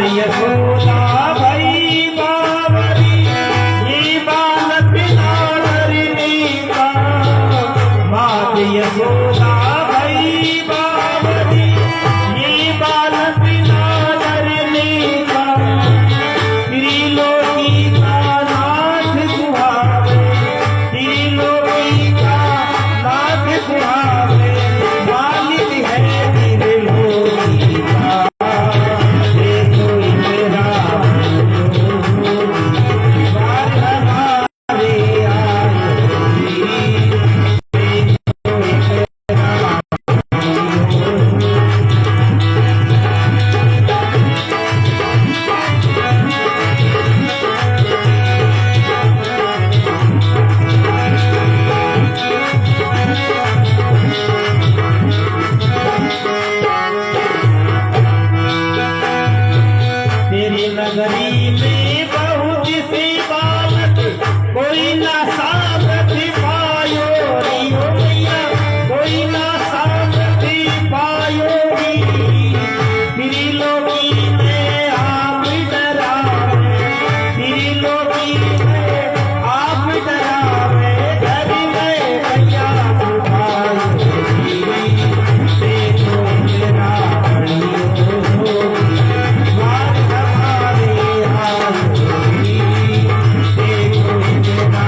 यशोदा भई बावरी, ये बालक ना डरने का। मात यशोदा भई बावरी, ये बालक ना डरने का। त्रिलोकी का नाथ सुहावे, त्रिलोकी का नाथ सुहावे। मालिक है त्रिलोकी का, देखो इतना बार हमारे आए। देखो इतना तेरी नगरी में बहुत सी बालक, कोई ना सामर्थ पायो रियो मैया, कोई ना सामर्थ पायो री। त्रिलोकी में आप डरावे, त्रिलोकी में आप डरावे। घर में भैया सुभायो री, देखो मेरा बड़ियो बार हमारे आयोरी। देखो इतना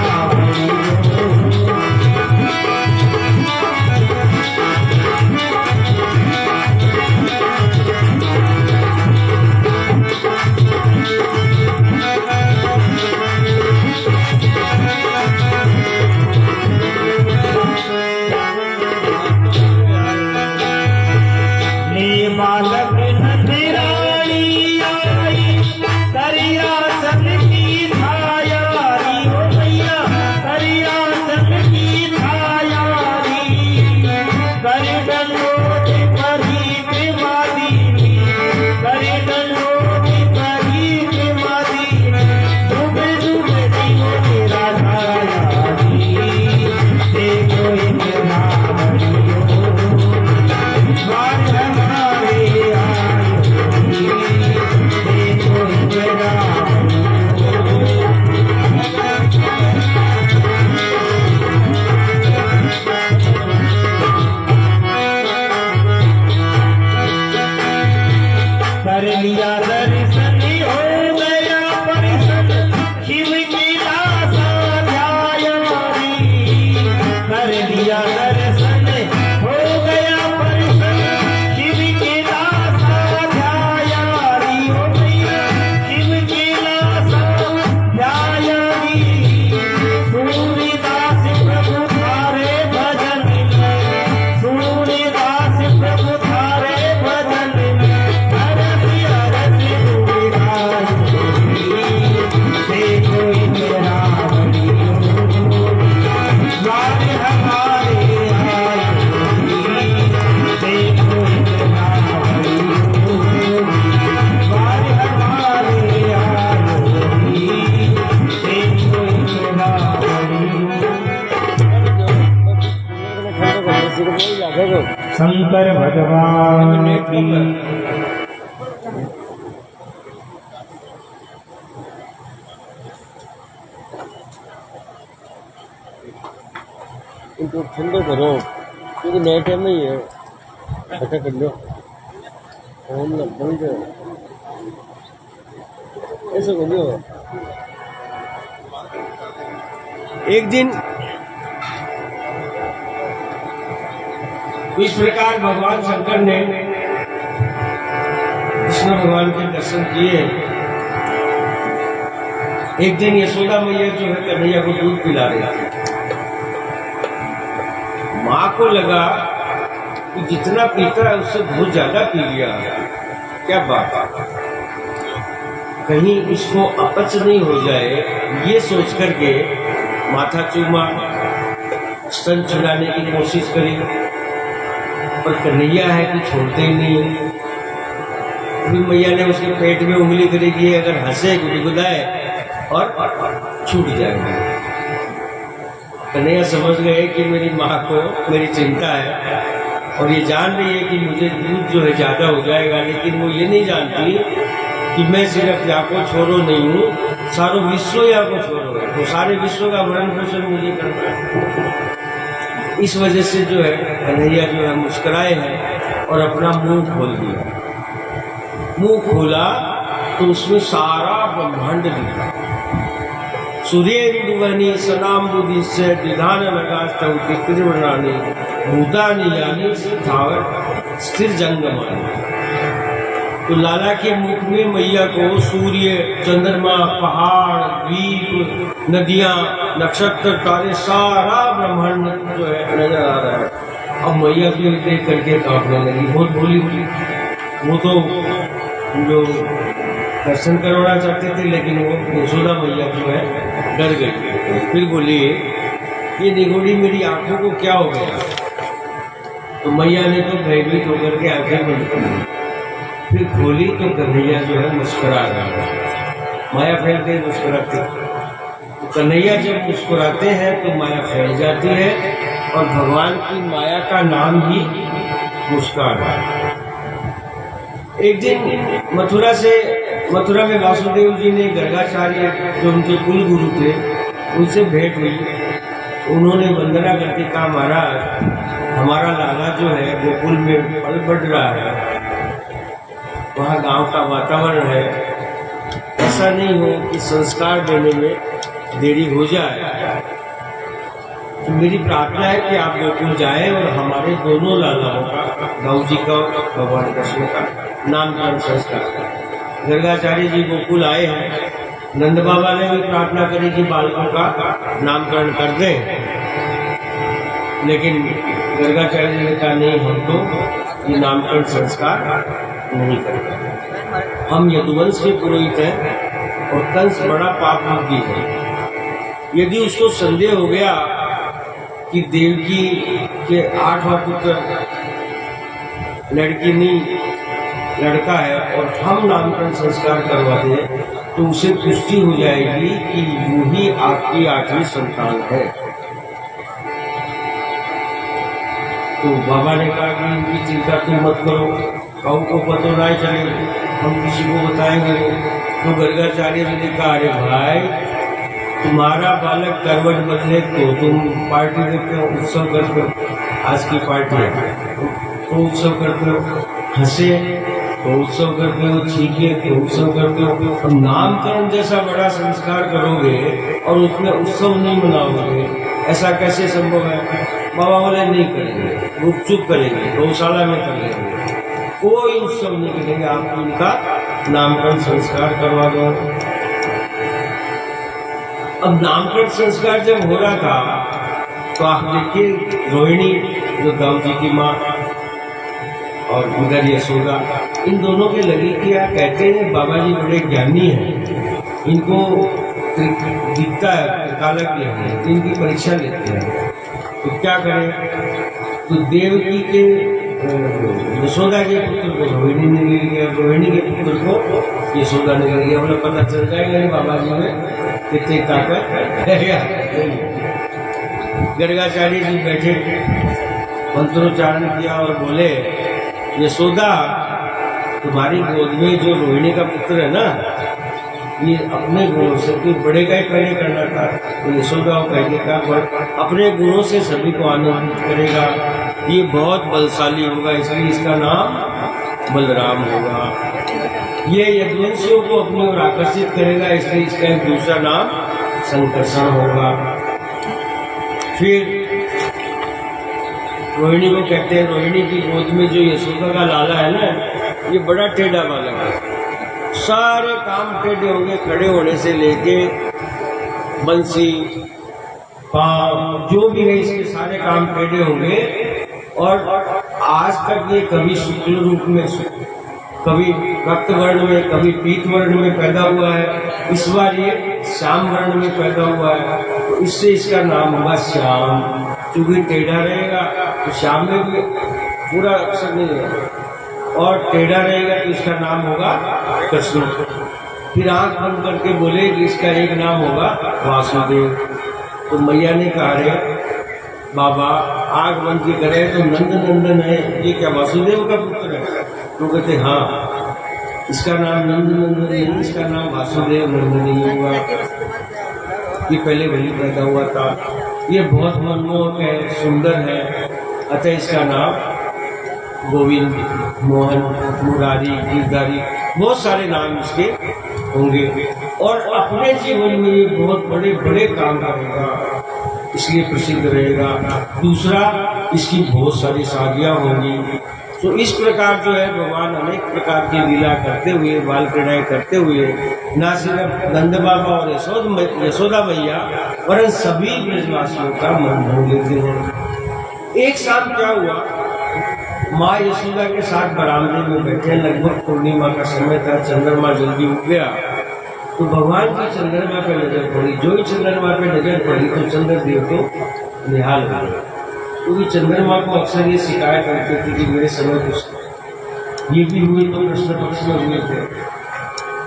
ले बालक नजरानी आई, करिया सन की छाया री। ओ मैया करिया सन की छाया री। कर दंडोत परीत मादी, कर दंडोत परीत मादी। डूब डूब दियो तेरा छाया री, देखो इतना बार हमारे आयोरी। देखो इतना कर लिया दर्शन हो गया परिशन, शिव की लाशा ध्याया री। कर लिया दर्शन हो गया परिशन, शिव की लाशा ध्याया री। ओ मैया शिव की लाशा ध्याया री। सूर्यदास प्रभु थारे भजन में, सूर्यदास प्रभु थारे भजन में। हरसि हरसि डूबी देखो इतना बड़ियो बार हमारे आयोरी। देखो इतना बड़ियो बार हमारे आयोरी। देखो इतना बड़ियो। शंकर भगवान की इनको ठंडे करो क्योंकि नए टाइम में ही है। ऐसा कर लो फोन ना बंद ऐसा कर लो। एक दिन इस प्रकार भगवान शंकर ने कृष्ण भगवान के दर्शन किए। एक दिन यशोदा मैया जो है कन्हैया को दूध पिला रही थी। माँ को लगा कि जितना पीता है उससे बहुत ज्यादा पी लिया, क्या बात है, कहीं इसको अपच नहीं हो जाए, ये सोच करके माथा चूमा, स्तन चुराने की कोशिश करी। पर कन्हैया है कि छोड़ते ही नहीं। फिर मैया ने उसके पेट में उंगली करेगी, अगर हंसे गुदगुदाए और छूट जाएगी। कन्हैया समझ गए कि मेरी माँ को मेरी चिंता है और ये जान रही है कि मुझे दूध जो है ज्यादा हो जाएगा, लेकिन वो ये नहीं जानती कि मैं सिर्फ याको छोरो नहीं हूँ, सारो विश्व याको छोरो है, तो सारे विश्व का भरण पोषण मुझे करना है। इस वजह से जो है कन्हैया जो है मुस्कुराए हैं और अपना मुंह खोल दिया। मुंह खोला तो उसमें सारा ब्रह्मांड दिखा। सूर्येन्दुवनि सनाम्बुदि से विधान लगास्तव त्रिवर्णानि भूतानि यानि स्थावर स्थिर जंगमानि। तो लाला के मुख में मैया को सूर्य, चंद्रमा, पहाड़, द्वीप, नदियां, नक्षत्र, तारे, सारा ब्रह्मांड जो है नजर आ रहा है। अब मैया को देख करके कांपने लगी, बहुत भोली भोली। वो तो जो दर्शन करवाना चाहते थे, लेकिन वो यशोदा मैया जो है डर गई। फिर बोली, ये निगोड़ी मेरी आंखों को क्या हो गया? तो मैया ने तो भयभीत होकर के आंखें बंद कर दी। फिर खोली तो कन्हैया जो है मुस्कुरा रहा है। माया फैलते मुस्कुराते, तो कन्हैया जब मुस्कुराते हैं तो माया फैल जाती है, और भगवान की माया का नाम ही मुस्कान है। एक दिन मथुरा में वासुदेव जी ने गर्गाचार्य जो उनके कुल गुरु थे उनसे भेंट हुई। उन्होंने वंदना करके कहा, महाराज हमारा लाला जो है गोकुल में फल बढ़ रहा है, वहाँ गांव का वातावरण है, ऐसा नहीं हो कि संस्कार देने में देरी हो जाए। तो मेरी प्रार्थना है कि आप गोकुल जाएं और हमारे दोनों लालाओं का, गाँव जी का और भगवान कृष्ण का नामकरण संस्कार। गर्गाचार्य जी गोकुल आए हैं, नंद बाबा ने भी प्रार्थना करी कि बालकों का नामकरण कर दें, लेकिन गर्गाचार्य जी ने कहा नहीं, हम तो ये नामकरण संस्कार नहीं करते। हम यदुवंश के पुरोहित हैं और कंस बड़ा पाप बुद्धि है। यदि उसको संदेह हो गया कि देवकी के 8वां पुत्र लड़की नहीं लड़का है और हम नामकरण संस्कार करवा दें, तो उसे पुष्टि हो जाएगी कि वो ही आपकी 8वीं संतान है। तो बाबा ने कहा कि इनकी चिंता तुम मत करो, कहू को पता ना चले, हम किसी को बताएंगे। तो गर्गाचार्य जी ने कहा, अरे भाई तुम्हारा बालक करवट बदले तो तुम पार्टी देते हो, उत्सव करते हो, आज की पार्टी है तो उत्सव करते हो, हंसे तो उत्सव करते हो, छीके तो उत्सव करते हो। अब नामकरण जैसा बड़ा संस्कार करोगे और उसमें उत्सव नहीं मनाओगे, ऐसा कैसे संभव है? बाबा बोले नहीं करेंगे, वो चुप करेंगे, गौशाला में कर लेंगे, कोई उत्सव नहीं करेंगे, आप उनका नामकरण संस्कार करवा दो। अब नामकरण संस्कार जब हो रहा था तो आप देखिए रोहिणी जो दाऊ जी की माँ और उधर यशोदा, इन दोनों के लगी क्या कहते हैं, बाबा जी बड़े ज्ञानी हैं, इनको दिखता है कालक है, इनकी परीक्षा लेते हैं। तो क्या करें? तो देवकी के यशोदा के पुत्र को रोहिणी ने ले लिया, रोहिणी के पुत्र को यशोदा ने ले लिया। मतलब पता चल जाएगा नहीं बाबा जी में कितनी ताकत है। गर्गाचार्य जी बैठे, मंत्रोच्चारण किया और बोले, यशोदा तुम्हारी गोद में जो रोहिणी का पुत्र है ना, ये अपने गुणों से कोई बड़े का ही पहले करना था। तो यशोदा को कहने का अपने गुणों से सभी को आनंदित करेगा, ये बहुत बलशाली होगा, इसलिए इसका नाम बलराम होगा। ये यदुवंशियों को अपनी ओर आकर्षित करेगा, इसलिए इसका एक दूसरा नाम संकर्षण होगा। फिर रोहिणी को कहते हैं, रोहिणी की गोद में जो यशोदा का लाला है ना, ये बड़ा टेढ़ा बालक है, सारे काम टेढ़े होंगे, खड़े होने से लेके बंसी पाँव जो भी है इसके सारे काम टेढ़े होंगे। और आज तक ये कभी शुक्ल रूप में, कभी रक्त वर्ण में, कभी पीत वर्ण में पैदा हुआ है, इस बार ये श्याम वर्ण में पैदा हुआ है, तो इससे इसका नाम होगा श्याम। क्योंकि टेढ़ा रहेगा तो श्याम में भी पूरा अक्षर नहीं रहेगा, और टेढ़ा रहेगा तो इसका नाम होगा कृष्ण। फिर आंख बंद करके बोले कि इसका एक नाम होगा वासुदेव। तो मैया ने कहा, रे बाबा आंख बंद की करे तो नंद नंदन है, ये क्या वासुदेव का पुत्र है? तो कहते हाँ। इसका नाम नंद नंदनी, इसका नाम वासुदेव नंदनी हुआ। ये पहले वही पैदा हुआ था। ये बहुत मनमोहक है, सुंदर है, अतः इसका नाम गोविंद, मोहन, मुरारी, गिरधारी, बहुत सारे नाम इसके होंगे। और अपने जीवन में ये बहुत बड़े बड़े काम करेगा, इसलिए प्रसिद्ध रहेगा। दूसरा, इसकी बहुत सारी शादियाँ होंगी। तो इस प्रकार जो है भगवान अनेक प्रकार की लीला करते हुए, बाल क्रीड़ाएं करते हुए न सिर्फ नंद बाबा और यशोदा मैया वरन सभी ब्रजवासियों का मन मोह लेते हैं। एक शाम क्या हुआ, माँ यशोदा के साथ बरामदे में बैठे, लगभग पूर्णिमा का समय था, चंद्रमा जल्दी उग गया। तो भगवान की चंद्रमा पे नजर पड़ी। जो ही चंद्रमा पे नजर पड़ी तो चंद्रदेव को निहाल हो गया, क्योंकि चंद्रमा को अक्सर ये शिकायत करते थे कि मेरे समय कुछ ये भी हुए तो कृष्ण पक्ष में हुए थे,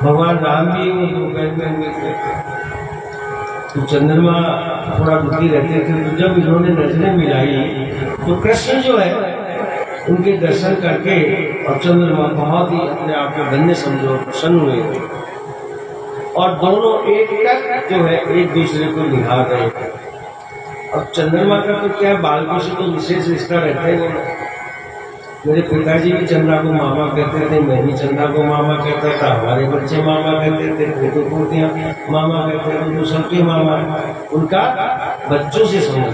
भगवान राम भी वो दोपहर में हुए थे। तो चंद्रमा थोड़ा दुखी रहते थे। तो जब इन्होंने नजरें मिलाई तो कृष्ण जो है उनके दर्शन करके और चंद्रमा बहुत ही अपने आप को धन्य समझो, प्रसन्न हुए और दोनों एक तक जो है एक दूसरे को निहार रहे थे। अब चंद्रमा का तो क्या, बालकों से तो विशेष रिश्ता रहता ही नहीं। मेरे पिताजी भी चंद्रा को मामा कहते थे, मैं भी चंद्रा को मामा कहता था, हमारे बच्चे मामा कहते थे, बेटो पोतियाँ मामा कहते थे, तो सबके मामा उनका बच्चों से समझ।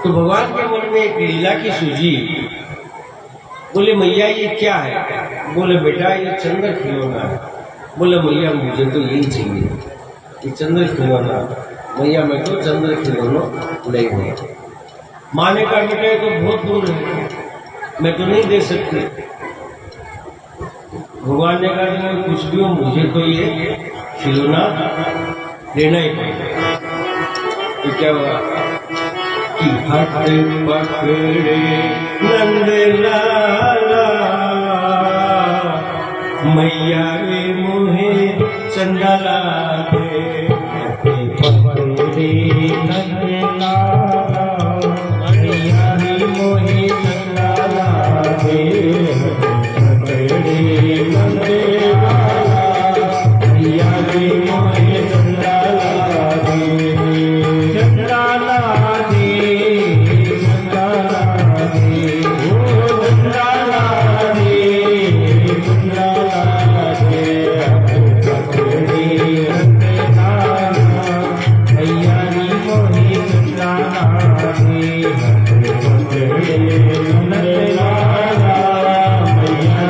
तो भगवान के मन में एक लीला की सूझी। बोले मैया ये क्या है? बोले बेटा ये चंद्र खिलौना है। बोले मैया मुझे तो यही चाहिए, ये चंद्र खिलौना। मैया मैं तो चंद्र खिलौना नहीं हुई। माँ ने कहा बेटा ये तो बहुत दूर है, मैं तो नहीं दे सकती। भगवान ने कहा कि कुछ भी हो मुझे तो ये खिलौना लेना ही पड़ेगा। तो क्या हुआ कि हट पकड़े नंद लाला मैया रे मुहे चंदला दे, पकड़े नंद लाला मैया रे मोहे चंदला दे, पकड़े नंद लाला मैया रे मोहे चंदला दे, चंदला दे, चंदला दे, ओ चंदला दे, चंदला दे, पकड़े नंद लाला मैया रे मोहे चंदला दे, पकड़े नंद लाला मैया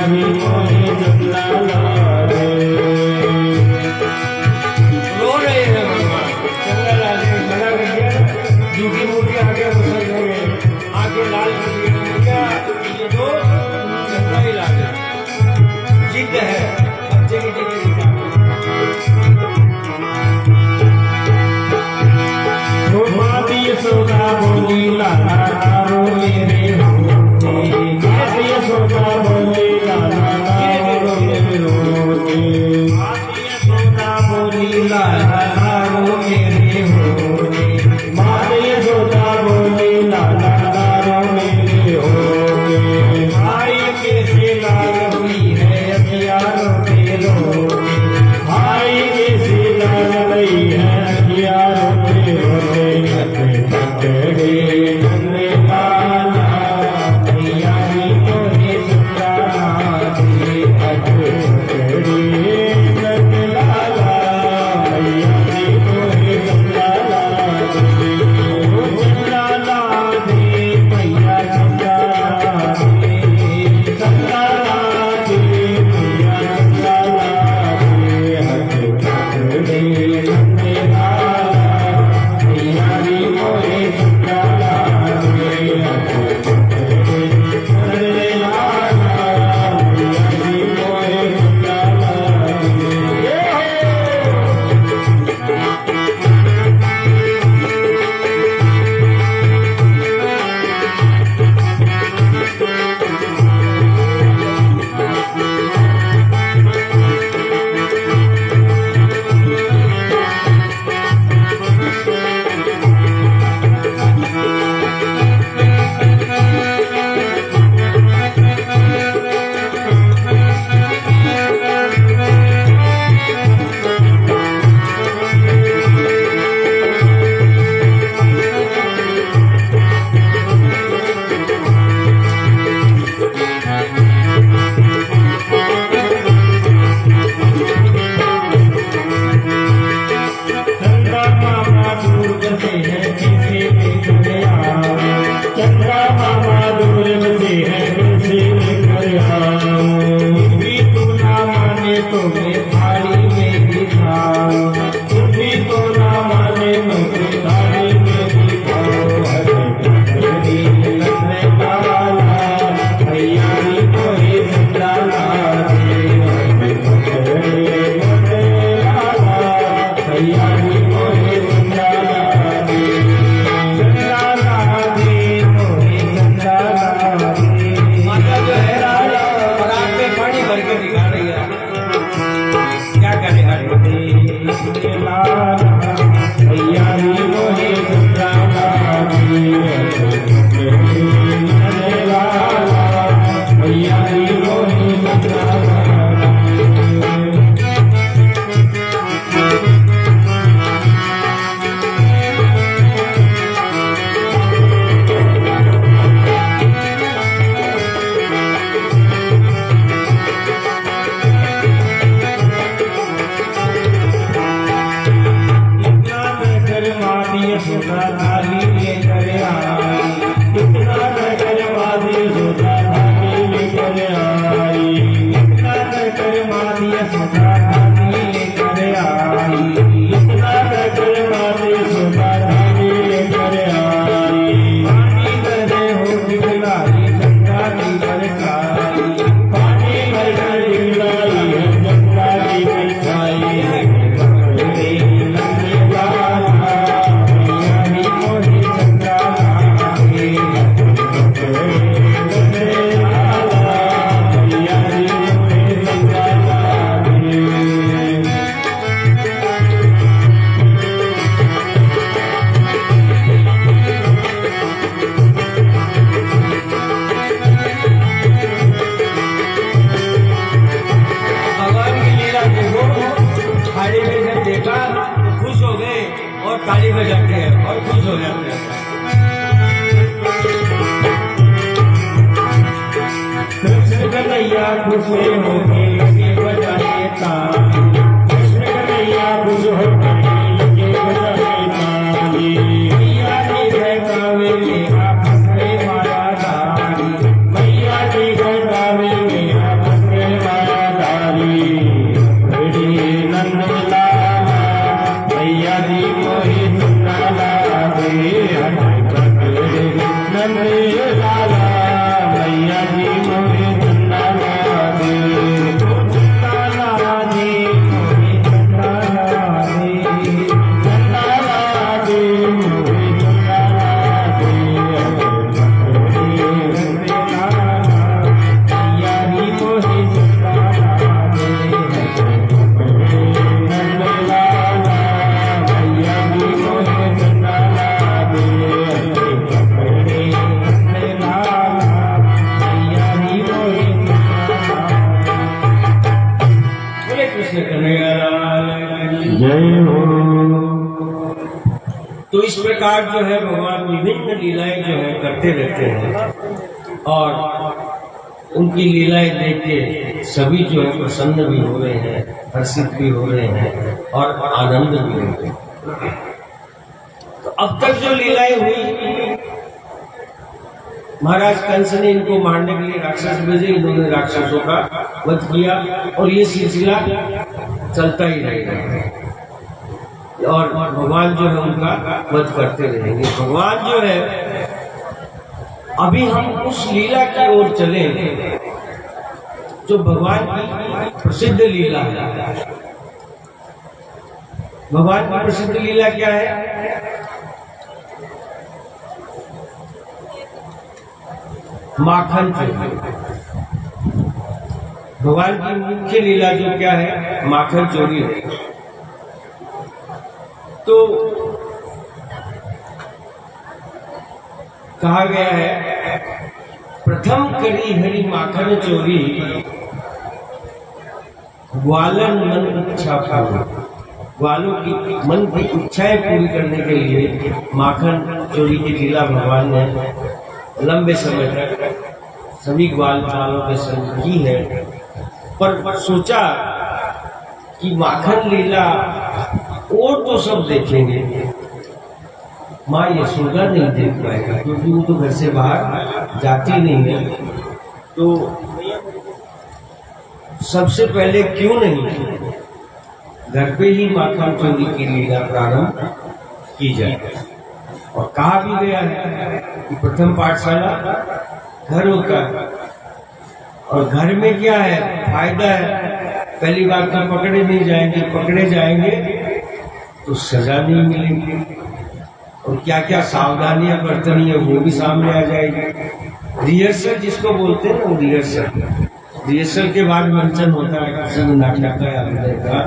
सुधा धानी लेकर आई, यमुना तट माते सुधा धानी लेकर आई। पानी भरे हो दिखलाई गंगा की बरसाई, पानी भर दिखलाई है गंगा की बरसाई। पकड़े नंद लाला मैया नी मोहे चंद्रा लागे, पकड़े नंद लाला मैया नी मोहे चंद्रा लागे। भगवान की लीला देखो, थाली में जब देखा तो खुश हो गए और ताली बजाते हैं और खुश हो जाते हैं। कृष्ण कन्हैया खुश होके लगे बजाने ताली, कृष्ण कन्हैया खुश होके लगे बजाने ताली। मैया जी बहकावे मेरा फसले माया धारी, मैया जी बहकावे मेरा फसले माया धारी। पकड़े नंद लाला मैया जी मोहे चंद्रा लागे, पकड़े नंद लाला मैया जी मोहे चंद्रा लागे। चंद्रा लागे मोहे चंद्रा लागे, चंद्रा लागे मोहे चंद्रा लागे। पकड़े नंद लाला मैया जी मोहे चंद्रा लागे, पकड़े नंद लाला मैया जी मोहे चंद्रा लागे। पकड़े नंद लाला मैया जी मोहे चंद्रा लागे। बोले कृष्ण कन्हैया लाल की। जय हो। तो इस प्रकार जो है भगवान विभिन्न लीलाएं जो है करते रहते हैं और उनकी लीलाएं देख के सभी जो है प्रसन्न भी हो रहे हैं, हर्षित भी हो रहे हैं और आनंद भी ले रहे हैं। तो अब तक जो लीलाएं हुई, महाराज कंस ने इनको मारने के लिए राक्षस भेजे, इन्होंने राक्षसों का वध किया और ये सिलसिला चलता ही रहेगा और भगवान जो है उनका वध करते रहेंगे। भगवान जो है, अभी हम उस लीला की ओर चले जो भगवान की प्रसिद्ध लीला है। भगवान की प्रसिद्ध लीला क्या है? माखन चोरी। भगवान की मुख्य लीला जो क्या है? माखन चोरी है। तो कहा गया है, प्रथम करी हरि माखन चोरी, ग्वालन मन इच्छा पूरी। ग्वालों की मन की इच्छाएं पूरी करने के लिए माखन चोरी की लीला भगवान ने लंबे समय तक सभी ग्वाल चालों के संग की है, पर सोचा कि माखन लीला और तो सब देखेंगे, माँ यशोदा नहीं देख पाएगा क्योंकि वो तो घर से बाहर जाती नहीं है। तो सबसे पहले क्यों नहीं घर पे ही माखन चोरी की लीला प्रारंभ की जाए। और कहा भी गया है कि प्रथम पाठशाला घर होता है और घर में क्या है फायदा है, पहली बात तो पकड़े नहीं जाएंगे, पकड़े जाएंगे तो सजा नहीं मिलेगी और क्या क्या सावधानियां बरतनी है वो भी सामने आ जाएगी। रिहर्सल जिसको बोलते हैं वो रिहर्सल के बाद मंचन होता है, किसी ने नाटक का अभिनय का,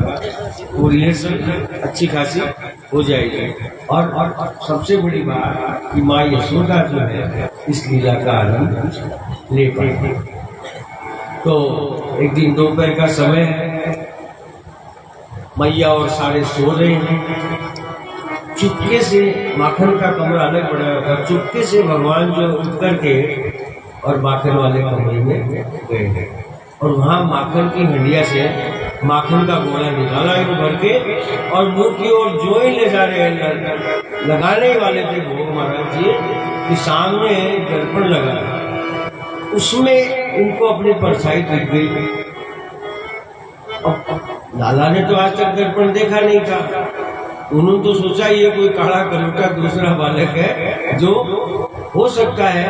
वो रिहर्सल अच्छी खासी हो जाएगी। और सबसे बड़ी बात कि माँ यशोदा जो है इस लीला का आनंद ले पाएगी। तो एक दिन दोपहर का समय है, मैया और सारे सो रहे हैं। चुपके से माखन का कमरा अलग बना हुआ था, चुपके से भगवान जो उठ करके और माखन वाले कमरे में गए और वहां माखन की हंडिया से माखन का गोला निकाला इनको भर के और मुंह की ओर जो ही ले जा रहे हैं, लगाने वाले थे भोग महाराज जी कि सामने दर्पण लगा, उसमें इनको अपनी परछाई दिख गई अब लाला ने तो आज तक दर्पण देखा नहीं था, उन्होंने तो सोचा ये कोई काला कलूटा दूसरा बालक है जो हो सकता है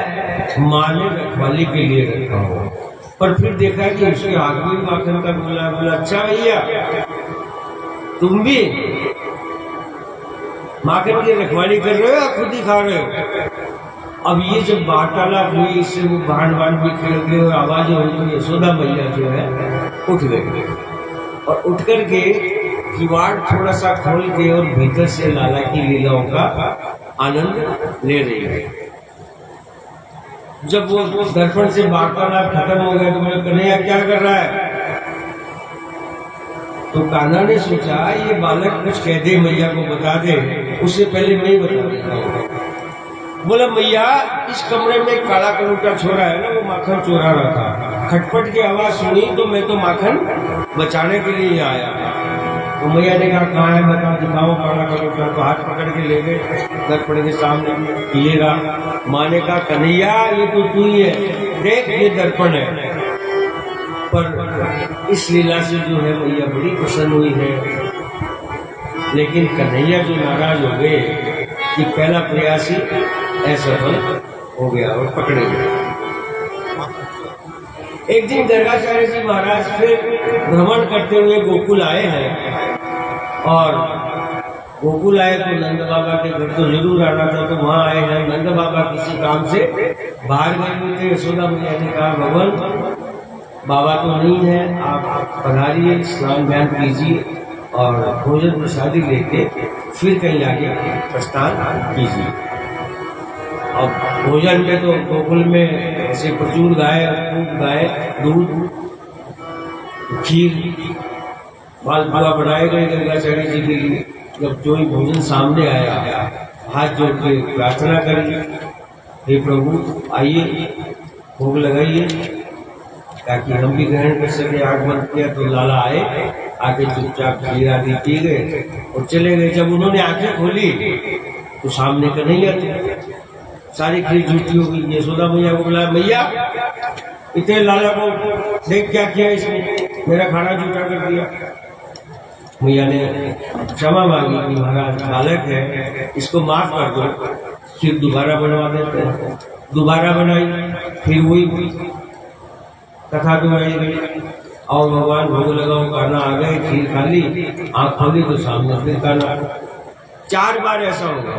माँ ने रखवाली के लिए रखा हो। पर फिर देखा कि उसके हाथ में माखन का गोला। बोला अच्छा भैया तुम भी माखन की रखवाली कर रहे हो या खुद ही खा रहे हो? अब ये जब वार्तालाप हुई, इससे वो भांड भी खेल गए और आवाज हुई, तो यशोदा मैया जो है उठ गई और उठ करके किवाड़ थोड़ा सा खोल के और भीतर से लाला की लीलाओं का आनंद ले रही है। जब वो दर्पण से वार्तालाप खत्म हो गया तो बोले कन्हैया क्या कर रहा है? तो कान्हा ने सोचा ये बालक कुछ कह दे, मैया को बता दे, उससे पहले मैं ही बता देता हूँ। बोला मैया इस कमरे में एक काला कलूटा छोरा है ना, वो माखन चोरा रहा था, खटपट की आवाज सुनी तो मैं तो माखन बचाने के लिए आया। तो मैया ने कहा कहाँ है बता, दिखाओ काला कलूटा। तो हाथ पकड़ के ले गए दर्पण के सामने, ये रहा। माँ ने कहा कन्हैया ये तो तू ही है, देख ये दर्पण है। पर इस लीला से जो है मैया बड़ी प्रसन्न हुई है, लेकिन कन्हैया जो नाराज हो गए कि पहला प्रयास ही असफल हो गया और पकड़े गए। एक दिन गर्गाचार्य जी महाराज फिर भ्रमण करते हुए गोकुल आए हैं, और गोकुल आए तो नंद बाबा के घर तो जरूर आना था, तो वहां आए हैं। नंद बाबा किसी काम से बाहर गए हुए थे। यशोदा मैया ने कहा भगवान बाबा तो नहीं है, आप पधारिए, स्नान ध्यान कीजिए और भोजन प्रसादी लेके फिर कहीं आगे प्रस्थान कीजिए। अब भोजन में तो गोकुल में ऐसे प्रचुर गाय, दूध, खीर, मालपुआ बनाए गए गर्गाचार्य जी के लिए। जब जो ही भोजन सामने आया, हाथ जोड़ के प्रार्थना करी, हे प्रभु आइए भोग लगाइए ताकि हम भी ग्रहण कर सके। आग बंद किया तो लाला आए, आके चुपचाप खीर आदि पी गए और चले गए। जब उन्होंने आंखें खोली तो सामने कन्हैया थे, सारी खीर झूठी हो गई। यशोदा मैया को बुलाया, मैया इतने लाला को देख क्या किया इसने, मेरा खाना झूठा कर दिया। मैया ने क्षमा मांगी कि महाराज बालक है, इसको माफ कर दो, खीर दोबारा बनवा देते हैं। दोबारा बनाई, फिर वही कथा दोहराई गई और भगवान भोग लगाओ, खाना आ गए, खीर खा ली, आँख खोली तो सामने फिर खाना। 4 बार ऐसा हो गया।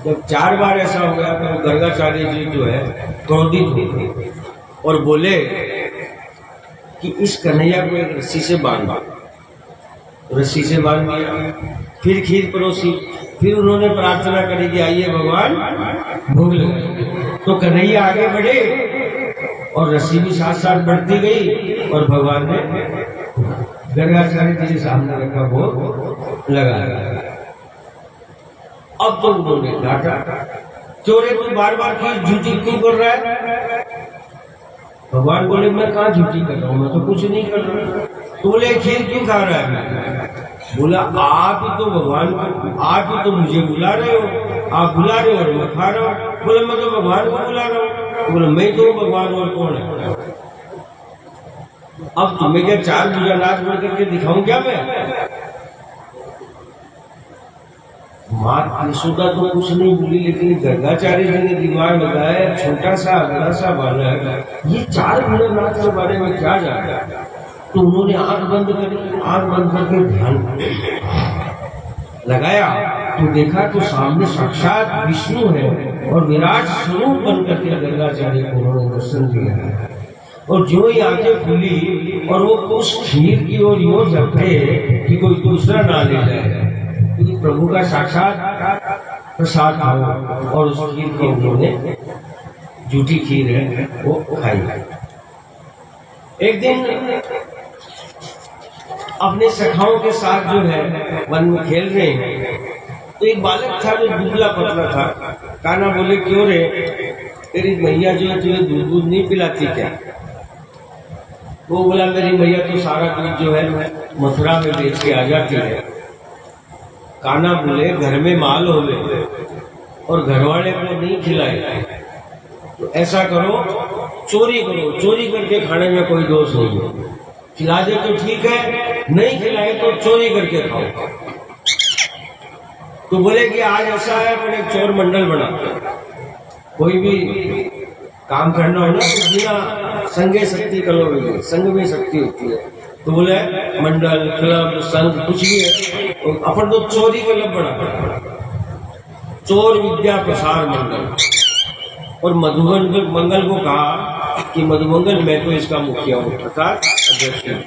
जब 4 बार ऐसा हो गया तो गर्गाचार्य जी जो है क्रोधित हो गए और बोले कि इस कन्हैया को एक रस्सी से बांधा। रस्सी से बांध दिया, फिर खीर परोसी, फिर उन्होंने प्रार्थना करी कि आइए भगवान भोग लगाइए। तो कन्हैया आगे बढ़े और रस्सी भी साथ साथ बढ़ती गई और भगवान ने गर्गाचार्य जी के सामने रखा भोग लगाया। अब तो उन्होंने डांटा, चोरे तू बार बार खीर झूठी क्यों कर रहा है? भगवान बोले मैं कहाँ झूठी कर रहा हूँ, मैं तो कुछ नहीं कर रहा। तो बोले खीर क्यों खा रहा है? बोला आप ही तो भगवान को, आप ही तो मुझे बुला रहे हो, आप बुला रहे हो और मैं खा रहा हूँ। बोले मैं तो भगवान को बुला रहा हूँ। बोले मैं तो भगवान और कौन है? अब तुम्हें क्या 4 भुजानाथ बोल करके दिखाऊं क्या मैं? माँ यशोदा तो कुछ नहीं बोली, लेकिन गर्गाचार्य जी ने दिमाग लगाया, छोटा सा बड़ा सा बालक ये 4 भुजानाथ के बारे में क्या जाना। तो उन्होंने आंख बंद करी, आंख बंद करके ध्यान लगाया तो देखा तो सामने साक्षात विष्णु है और विराट स्वरूप बन करके गर्गाचार्य को उन्होंने दर्शन दिया है। और जो ही आंखें खुली और वो उस खीर की ओर यूं झपटे कि कोई दूसरा ना ले जाए, क्योंकि प्रभु का साक्षात प्रसाद था और उस खीर को उन्होंने, झूठी खीर है वो खाई। एक दिन अपने सखाओं के साथ जो है वन में खेल रहे हैं, तो एक बालक था जो दुबला पतला था। कान्हा बोले क्यों रे, तेरी मैया जो है तुझे दूध नहीं पिलाती क्या? वो बोला मेरी मैया तो सारा दूध जो है मथुरा में बेच के आ जाती है। कान्हा बोले घर में माल हो गए और घरवाले को नहीं खिलाए, तो ऐसा करो चोरी करो, चोरी करके खाने में कोई दोष नहीं है। खिला दे तो ठीक है, नहीं खिलाए तो चोरी करके खाओ। तो बोले कि आज ऐसा है, मैंने एक चोर मंडल बना। कोई भी काम करना हो ना तो बिना संगे शक्ति करो, संग में शक्ति होती है। तो बोले मंडल, क्लब, संघ कुछ भी है, तो अपन तो चोरी क्लब बना, चोर विद्या प्रसार मंडल। और मधुमंगल मंगल को कहा कि मधुमंगल मैं तो इसका मुखिया हूँ अर्थात अध्यक्ष हूँ,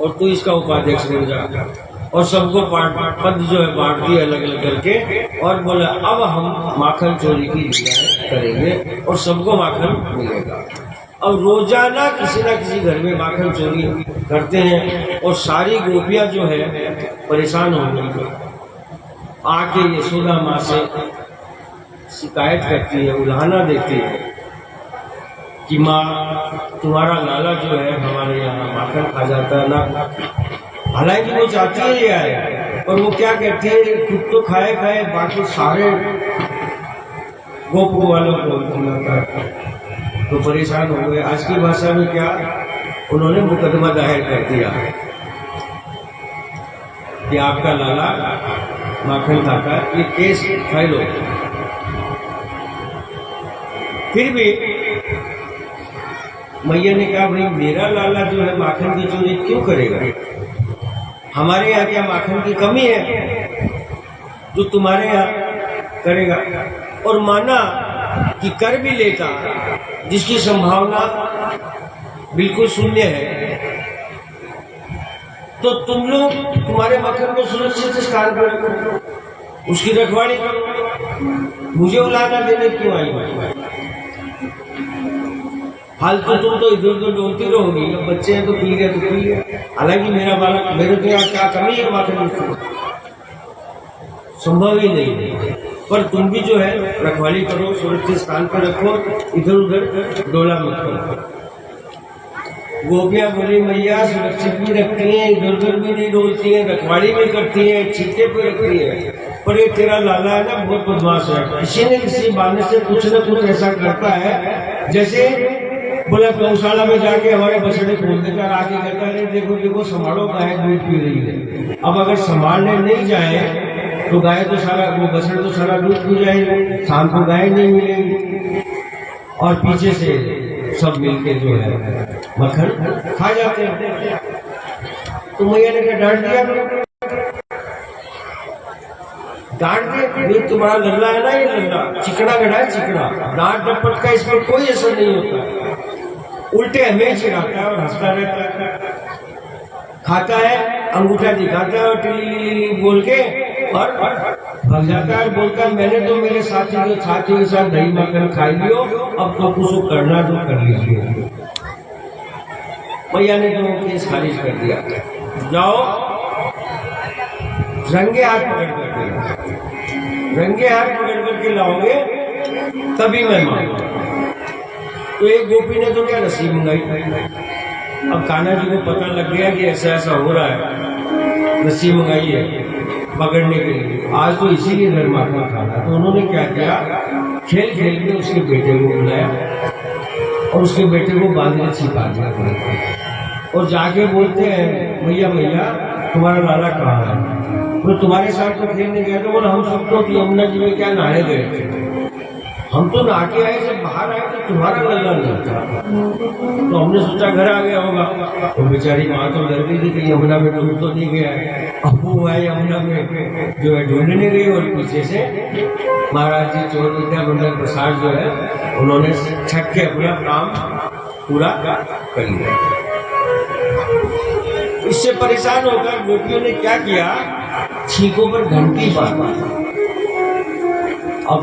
और तू इसका उपाध्यक्ष बन जा। और सबको पद जो है बांट दिए अलग अलग करके, और बोला अब हम माखन चोरी की लीलाएं करेंगे और सबको माखन मिलेगा। अब रोजाना किसी ना किसी घर में माखन चोरी करते हैं, और सारी गोपियां जो है परेशान हो गई, आके यशोदा माँ से शिकायत करती है, उल्हाना देती है कि माँ तुम्हारा लाला जो है हमारे यहाँ माखन खा जाता है ना। हालांकि वो चाहती है ये आए, और वो क्या कहती है खुद तो खाए खाए बाकी सारे गोप वालों को खिलाता है। तो परेशान हो गए। आज की भाषा में क्या, उन्होंने मुकदमा दायर कर दिया कि आपका लाला माखन खाता है, ये केस फाइल हो। फिर भी मैया ने कहा भाई मेरा लाला जो है माखन की चोरी क्यों करेगा, हमारे यहाँ क्या माखन की कमी है जो तुम्हारे यहाँ करेगा। और माना कि कर भी लेता, जिसकी संभावना बिल्कुल शून्य है, तो तुम लोग तुम्हारे माखन को सुरक्षित स्थान पर रखो, उसकी रखवाली करो, मुझे उलाना देने क्यों आई। फालतू तुम तो इधर उधर डोलती रहोगी, अब बच्चे हैं तो पी गए तो पी गए। हालांकि मेरा बालक, मेरे तो यहाँ क्या कमी है माखन की, संभव ही नहीं है। पर तुम भी जो है रखवाली करो, सुरक्षित स्थान पर रखो, इधर उधर डोला मत करो। गोपियां बोली मैया सुरक्षित भी रखती हैं, इधर उधर भी नहीं डोलती हैं, रखवाली भी करती हैं, छीटे पे रखती है, पर ये तेरा लाला है ना बहुत बदमाश है, किसी न किसी बहाने से कुछ न कुछ ऐसा करता है। जैसे बोला गौशाला में जाके हमारे बछड़े खोल देकर आके कहता है देखो देखो संभालो गाय दूध पी रही है। अब अगर संभालने नहीं जाए तो गाय तो सारा, वो बछड़े तो सारा दूध पी जाएंगे, शाम को गाय नहीं मिलेगी, और पीछे से सब मिलके जो है मक्खन खा जाते हैं। तो मैया ने क्या डांट दिया, डांट दे, तुम्हारा लल्ला है ना, ये लल्ला चिकना गड़ा है, चिकना डांट डपट का इसमें कोई असर नहीं होता, उल्टे हमें चिढ़ाता है और हंसता रहता है, खाता है, अंगूठा दिखाता है और टिली बोल के और भाग जाता है, बोलता है मैंने तो मेरे साथियों के साथ दही मक्खन खाई लियो, अब तो कुछ करना तो कर लीजिए। मैया ने तो केस खारिज कर दिया, जाओ रंगे हाथ पकड़ करके, रंगे हाथ पकड़ करके लाओगे तभी मैं मानूंगा। तो एक गोपी ने तो क्या रस्सी मंगाई। अब कान्हा जी को पता लग गया कि ऐसा ऐसा हो रहा है, रस्सी मंगाई है पकड़ने के लिए, आज तो इसीलिए घर माखन खाना। तो उन्होंने क्या किया, खेल खेल के उसके बेटे को बुलाया और उसके बेटे को बांधने छिपा दिया, और जाके बोलते हैं भैया भैया तुम्हारा लाला कहाँ है। तो तुम्हारे साथ तो खेलने गया, तो बोला हम सब तो यमुना जी में क्या नहाने गए थे, हम तो नहा के आए, जब बाहर आए तो तुम्हारा लल्ला नहीं था, तो हमने सोचा घर आ गया होगा। तो बेचारी माँ तो डर गई थी कि यमुना में डूब तो नहीं गया है। अब वो है यमुना में जो है ढूंढने गई, और पीछे से महाराज जी चोर विद्या मंडल प्रसाद जो है उन्होंने छक के अपना काम पूरा कर लिया। इससे परेशान होकर गोपियों ने क्या किया, छींकों पर घंटी बांधी। अब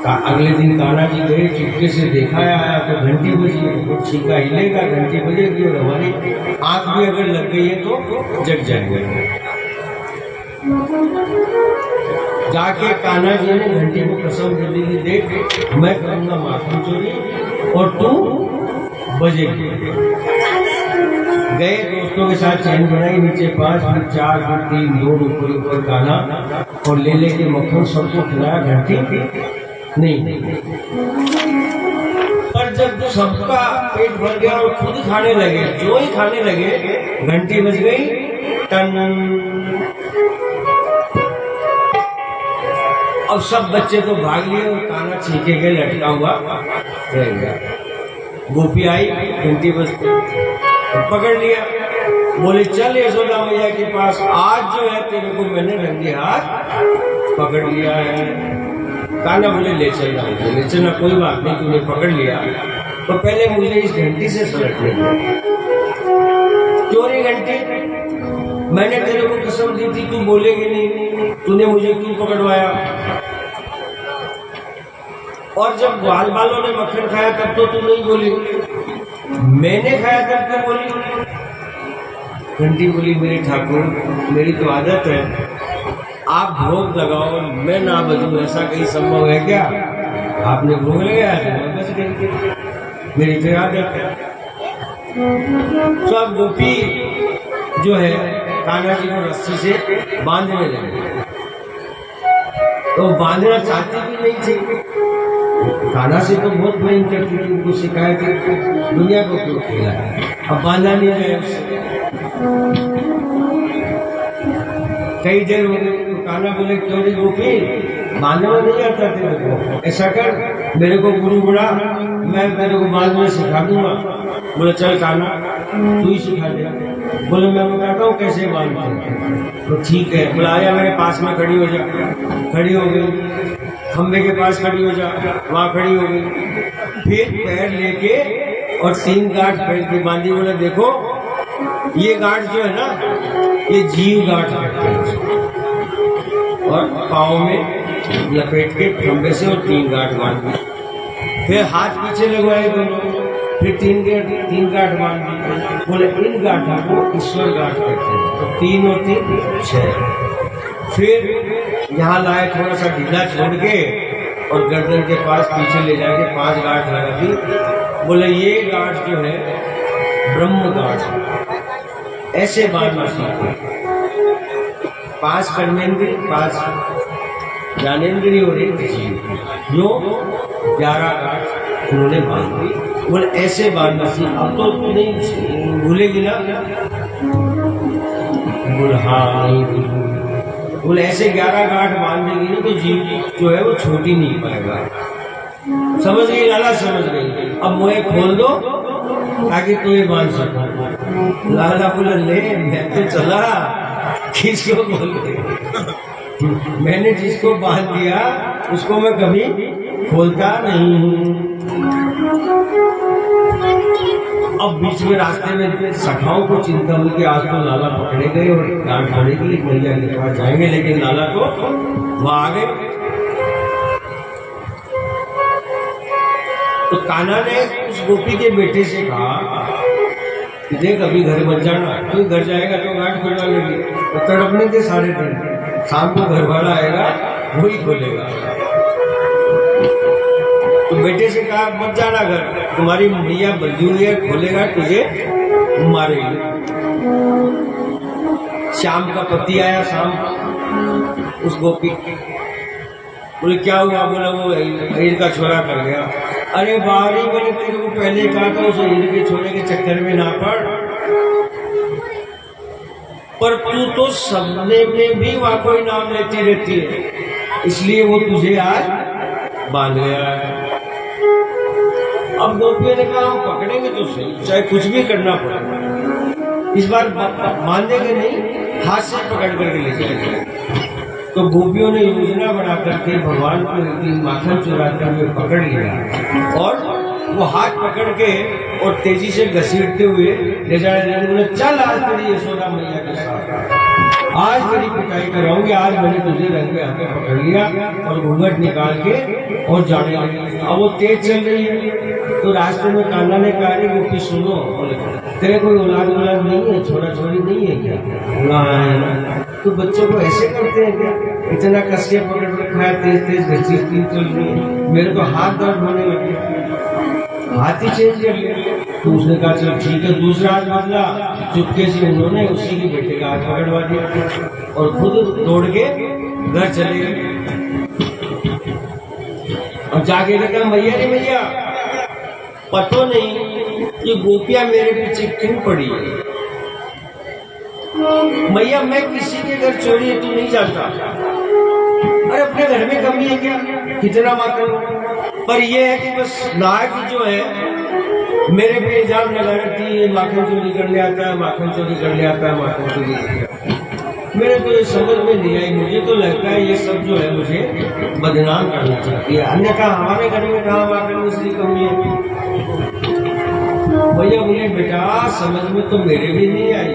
अगले दिन कान्हा जी गए, चुपके से देखा आया तो घंटी बजी, तो छींका हिलेगा, घंटी बजेगी, और हमारी आंख भी अगर लग गई है तो जग जाएंगे। जाके कान्हा जी ने घंटी को कसम कर दी, देख मैं करूंगा माखन चोरी और तू बजेगी। गए दोस्तों के साथ चैन बनाई, नीचे 5 फिर 4 फिर 3 2 ऊपर कान्हा, और ले लेके मक्खन सबको खिलाया, घंटी नहीं। पर जब सबका पेट भर गया और खुद खाने लगे, जो ही खाने लगे घंटी बज गई, टन। अब सब बच्चे तो भाग लिए और काना छीके के लटका हुआ रह गया। गोपी आई, घंटी बजती, पकड़ लिया, बोले चल यशोदा मैया के पास, आज जो है तेरे को मैंने रंगे हाथ पकड़ लिया है। काना बोले ले चलना, ले चलना, कोई बात नहीं, तूने पकड़ लिया तो पहले मुझे इस घंटी से सलटने दे। चोरी घंटी, मैंने तेरे को कसम दी थी तू बोलेगी नहीं, तूने मुझे क्यों पकड़वाया? और जब बाल बालों ने मक्खन खाया तब तो तू नहीं बोली, मैंने खाया तब क्यों बोली? घंटी बोली मेरे ठाकुर, मेरी तो आदत है, आप भोग लगाओ मैं ना बजूं, ऐसा कहीं संभव है क्या? आपने भोग लगाया तो मैं बच गई, मेरी तो आदत है। तो अब गोपी जो है कान्हा जी को रस्सी से बांधने लगी, तो बांधना चाहती भी नहीं थी। कान्हा से तो बहुत भयंकर थी, उनको शिकायत की दुनिया को क्यों खेला है, अब बांधा नहीं गया उससे। कई देर हो गई तो कान्हा बोले क्यों रे गोपी, बांधना नहीं आता तेरे को, ऐसा कर मेरे को गुरु बुला, मैं तेरे को बांधना सिखा दूंगा। बोले चल कान्हा तू ही सिखा दे। बोले मैं बताता हूँ कैसे बांधते हैं। तो ठीक है, बोला आया मेरे पास में खड़ी हो जा। खड़ी हो गई, खंबे के पास खड़ी हो जा, वहाँ खड़ी हो गई, फिर पैर लेके और 3 गांठ पैर की बांधी। बोले देखो ये गांठ जो है ना, ये जीव गांठ है, और पाँव में लपेट के खंबे से और 3 गांठ बांधी। फिर हाथ पीछे लगवाए दोनों, फिर 3 गांठ बांधी। बोले इन गांठों को ईश्वर गांठ कहते हैं, तो 3 और 3 6। फिर यहाँ लाए, थोड़ा सा ढीला छोड़ के और गर्दन के पास पीछे ले जाके 5 गांठ लगा दी। बोले ये गांठ जो है ब्रह्म गांठ, ऐसे बांधना सीखो। 5 कर्मेंद्रिय, 5 ज्ञानेंद्रिय और 1 जीव, जो 11 गांठ उन्होंने बांध दी। बोले ऐसे बांधना सीख, अब तो नहीं भूलेगी ना? बोले हाँ नहीं भूलूंगी। बोले ऐसे 11 गांठ बांध देगी ना तो जीव जो है वो छोटी नहीं पाएगा। समझ गई लाला, समझ गई। अब मुझे खोल दो ताकि तू ये बांध सको। लाला बोला ले मैं तो चला, किसको बोल दे, मैंने जिसको बांध दिया उसको मैं कभी खोलता नहीं हूँ। अब बीच में रास्ते में सखाओं को चिंता हुई कि आज तो लाला पकड़े गए और गांठ खाने के लिए मैया के पास जाएंगे, लेकिन लाला तो वहां आ गए। तो कान्हा ने उस गोपी के बेटे से कहा कि देख अभी घर मत जाना, तू घर जाएगा तो गांठ खुलवा लेगी, तो तड़पने के सारे दिन, शाम को घर वाला आएगा वही खोलेगा। तो बेटे से कहा मत जाना घर, तुम्हारी मैया बंधी हुई है, खोलेगा तुझे मारेगी। शाम का पति आया, शाम उस गोपी, बोले क्या हुआ? बोला वो हीर का छोरा कर गया। अरे बारी, मैंने तेरे को पहले कहा था उसे हीर के छोरे के चक्कर में ना पड़, पर तू तो सपने में भी वहां कोई नाम लेती रहती है, इसलिए वो तुझे आज बांध गया है। अब गोपियों ने कहा हम पकड़ेंगे तो सही, चाहे कुछ भी करना पड़े, इस बार बांधेंगे नहीं, हाथ से पकड़ करके ले जाएंगे। तो गोपियों ने योजना बना करके भगवान को एक दिन माखन चुराते हुए पकड़ लिया और वो हाथ पकड़ के और तेजी से घसीटते हुए ले जाने लगे। चल आज तेरी यशोदा मैया के साथ, आज तेरी पिटाई कराऊंगी, आज मैंने तुझे रंग पे हाथे पकड़ लिया और घूंघट निकाल के और जाने लगी। अब वो तेज चल रही है तो रास्ते में कान्हा ने कहा गोपी सुनो, तेरे कोई औलाद नहीं है, छोरा छोरी नहीं है क्या? बोला तो बच्चों को ऐसे करते हैं क्या? इतना कस के पकड़ रखा है, तेज तेज घसीटती चल रही है, मेरे को हाथ दर्द होने लगे, हाथ ही चेंज कर लिया। तो उसने कहा चल ठीक है, दूसरा हाथ बदला, चुपके से उन्होंने उसी के बेटे का हाथ पकड़वा दिया और खुद दौड़ के घर चले गए। और जाके कहता मैया रे मैया, पता नहीं ये गोपियां मेरे पीछे क्यों पड़ी है। भैया मैं किसी के घर चोरी है तू नहीं जानता, अरे अपने घर में कमी है क्या, कितना माखन। पर ये है कि बस नायक जो है मेरे पे इल्जाम लगा रखती है, माखन चोरी करने आता है, माखन चोरी करने आता है, माखन चोरी करने आता है। मेरे तो ये समझ में नहीं आई, मुझे तो लगता है ये सब जो है मुझे बदनाम करना चाहती है, अन्यथा हमारे घर में कहाँ माखन मिश्री कमी है। भैया बोले बेटा समझ में तो मेरे भी नहीं आई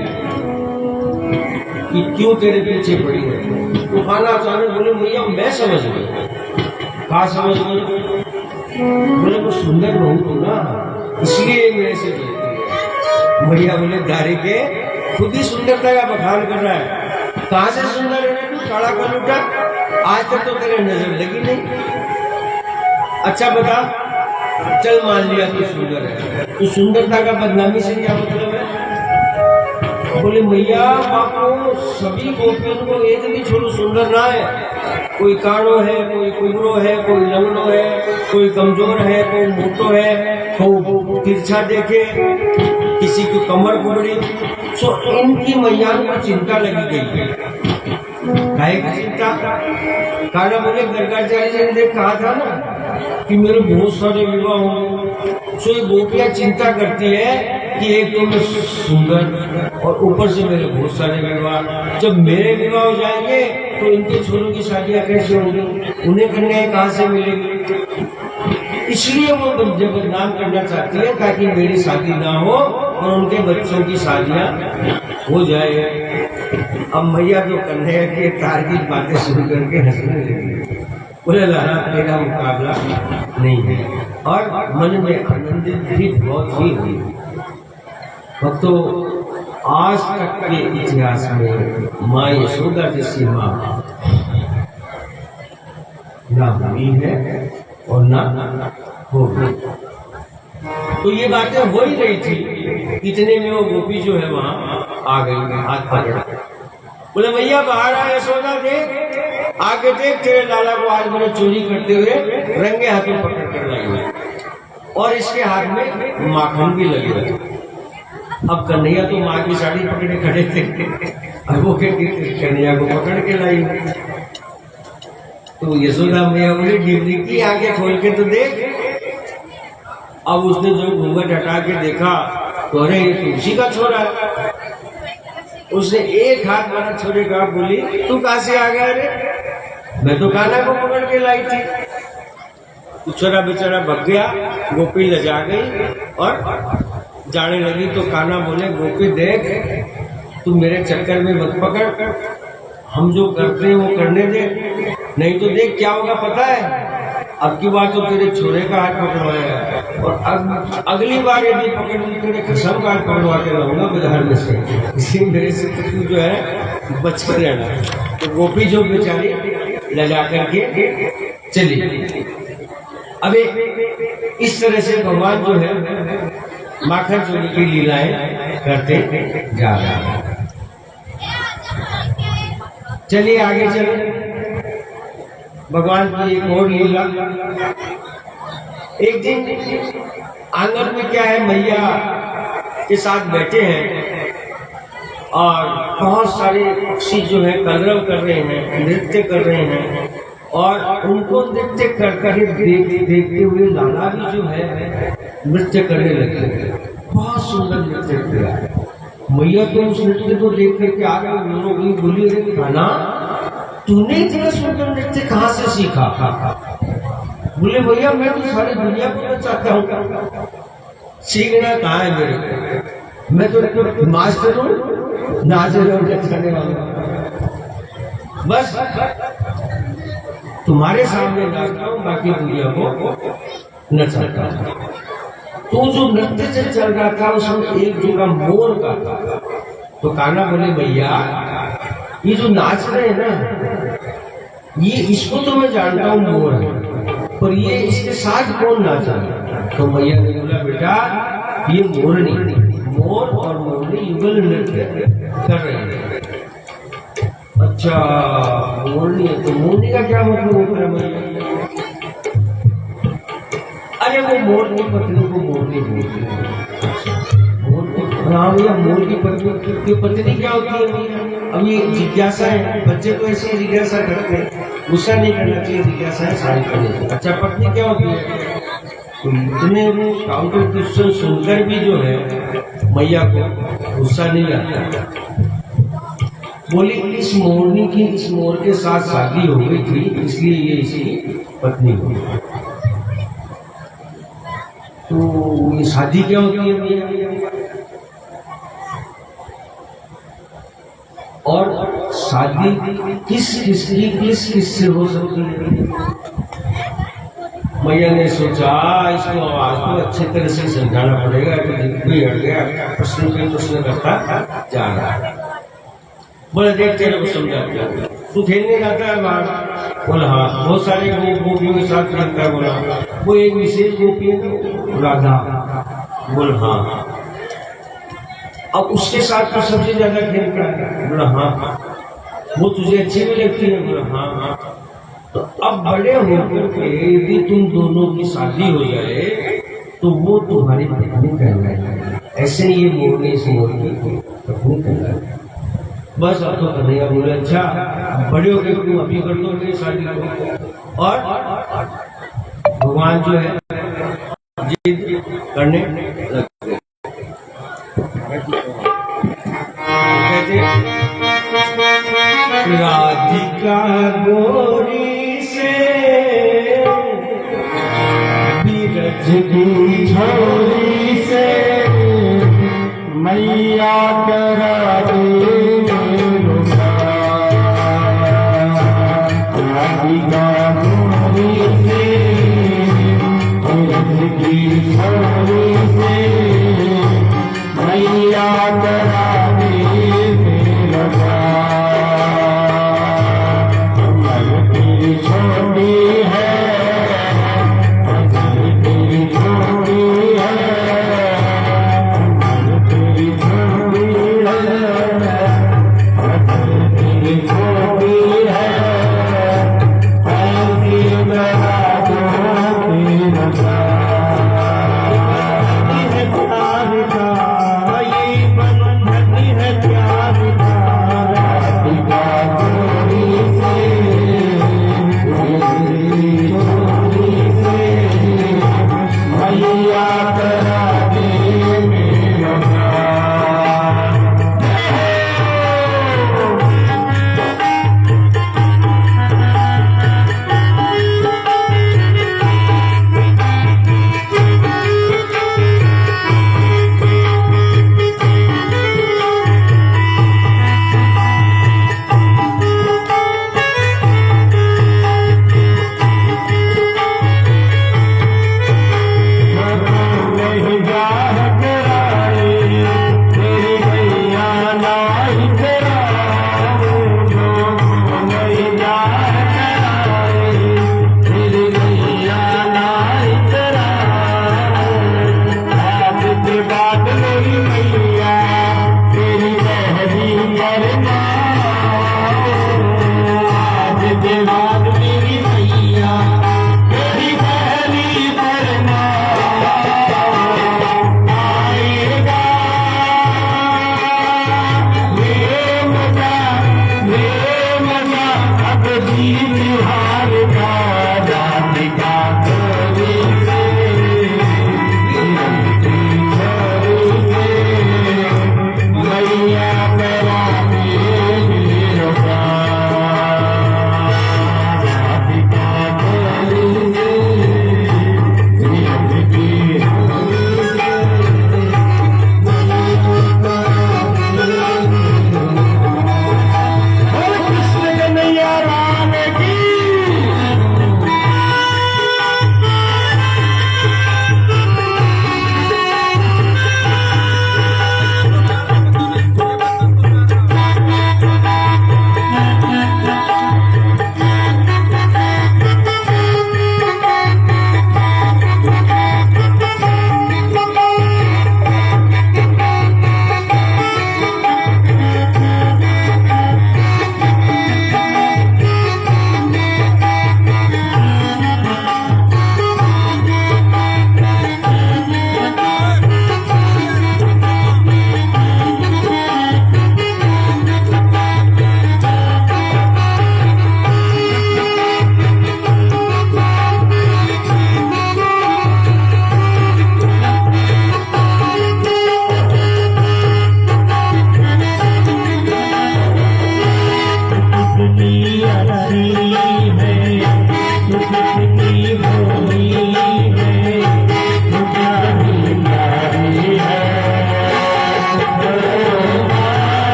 कि क्यों तेरे पीछे पड़ी है। तो खाना अचानक बोले भैया मैं समझ गई। कहा समझ गई? बोले वो सुंदर बहू तू ना इसलिए मेरे से डरती है। भैया बोले दारी के खुद ही सुंदरता का बखान कर रहा है, कहाँ से सुंदर है तू, काला कलूटा, आज तक तो तेरे नजर लगी नहीं। अच्छा बता, चल मान लिया तू सुंदर है, तो सुंदरता का बदनामी से क्या मतलब है? बोले भैया आपको सभी गोपियों को एक भी छोड़ो सुंदर ना है, कोई काड़ो है, कोई कुबरो है, कोई लंगड़ो है, कोई कमजोर है, कोई मोटो है, कोई तिरछा देखे, किसी की कमर कुबड़ी। सो इनकी मैयान को चिंता लगी गई है। काहे की चिंता? काना बोले गर्गाचार्य जी ने कहा था ना कि मेरे बहुत सारे विवाह होंगे। सो ये गोपियां चिंता करती है कि एक तो मैं सुंदर और ऊपर से मेरे बहुत सारे विवाह, जब मेरे विवाह हो जाएंगे तो इनके छोरों की शादियां कैसे होंगी, उन्हें कन्याएं कहाँ से मिलेंगी। इसलिए वो मुझे बदनाम करना चाहती है ताकि मेरी शादी ना हो और उनके बच्चों की शादियां हो जाए। अब मैया तो कन्हैया के तार्किक बातें सुन करके हंसने लगी। बोले लाला तेरा मुकाबला नहीं है, और मन में आनंदित भी बहुत ही हुई। भक्तों आज तक के इतिहास में माँ यशोदा जैसी माँ ना हुई है और ना होगी। तो ये बातें हो ही रही थी, इतने में वो गोपी जो है वहां आ गई, हाथ पकड़ा। बोले भैया बाहर आ यशोदा देख, आके देख तेरे लाला को आज मैंने चोरी करते हुए रंगे हाथों पकड़ कर लाई और इसके हाथ में माखन भी लगे हुए। अब कन्हैया तो माँ की साड़ी पकड़े खड़े थे, अब वो कन्हैया को पकड़ के लाई। तो यशोदा मैया बोली डिबरी की आंखें खोल के तो देख। अब उसने जो घूंघट हटा के देखा तो अरे ये तुलसी का छोरा है। उसने एक हाथ मारा छोरे का, बोली तू कहाँ से आ गया रे? मैं तो कान्हा को पकड़ के लाई थी। छोरा बेचारा भग गया, गोपी लजा गई और जाने लगी। तो कान्हा बोले गोपी देख तू मेरे चक्कर में मत पकड़, हम जो करते हैं वो करने दे, नहीं तो देख क्या होगा पता है। अब की बार तो तेरे छोरे का हाथ पकड़वाया है और अगली बार यदि पकड़ ली तेरे कसम का हाथ पकड़वा के लाऊंगा बिहार में से, इसी मेरे से तू जो है बच कर रहना। तो गोपी जो बेचारी लगा करके चली। अबे इस तरह से भगवान जो है माखन चोरी की लीलाएं करते जा रहा है। चलिए आगे चले। भगवान की एक और लीला। एक दिन आंगन में क्या है, मैया के साथ बैठे हैं और बहुत सारे पक्षी जो है कलरव कर रहे हैं, नृत्य कर रहे हैं और उनको नृत्य कर देखते हुए लाला भी जो है नृत्य करने लगे। बहुत सुंदर नृत्य किया। मैया तो उस नृत्य को देख करके आ गई, बोली अरे खाना तूने इतना सुंदर नृत्य कहाँ से सीखा? बोले भैया मैं तो सारी दुनिया को चाहता हूँ, सीखना कहाँ है मेरे को, मैं तो मास्टर हूँ, नाचने और नचाने वाला। बस तुम्हारे सामने नाचता हूँ, बाकी दुनिया को नचाता हूँ। तो जो नृत्य चल रहा था उसमें एक जगह मोर का था। तो कान्हा बोले भैया ये जो नाच रहे हैं ना, ये इसको तो मैं जानता हूँ मोर है, पर ये इसके साथ कौन नाचा? तो मैया ने बोला बेटा ये मोरनी, मोर और मोरनी युगल नृत्य कर रहे हैं। अच्छा मोरनी है, तो मोरनी का क्या मतलब होता है मैया? अरे वो वो मोर की पत्नी को मोरनी बोलते हैं। हाँ भैया, मोर की पत्नी क्या होती है भैया? अब ये जिज्ञासा है, बच्चे तो ऐसे ही जिज्ञासा करते हैं, गुस्सा नहीं करना चाहिए, जिज्ञासा है सारी करनी। अच्छा, पत्नी क्या होती है? तो इतने काउंटर क्वेश्चन सुनकर भी जो है मैया को गुस्सा नहीं आता। बोली इस मोरनी की इस मोर के साथ शादी हो गई थी, इसलिए ये इसकी पत्नी हो गई। तो ये शादी क्या होती है भैया? और शादी किस किससे हो सकती है? मैया ने सोचा इसको आवाज को अच्छी तरह से समझाना पड़ेगा कि भी हट गया, प्रश्न पे प्रश्न करता जा रहा है। बोले देख तेरे को समझाता हूँ, तू खेलने जाता है बाहर? बोला हाँ। बहुत सारे गोपियों के साथ खेलता है? बोला वो एक विशेष गोपी है राधा। बोला हाँ। अब उसके साथ तो सबसे ज्यादा खेलता है? बोला हाँ। वो तुझे अच्छी भी लगती है? बोला हाँ। तो अब बड़े होकर के यदि तुम दोनों की शादी हो जाए तो वो तुम्हारी पत्नी कहलाएगी। ऐसे ये मोरनी इस मोर की पत्नी कहलाएगी। बस अब तो कन्हैया बोले अच्छा, बड़े हो गए तुम अभी कर दो शादी को। और भगवान जो है जिद करने लगते। कहते राधिका गोरी से बीरज की झोली से मैया करा दे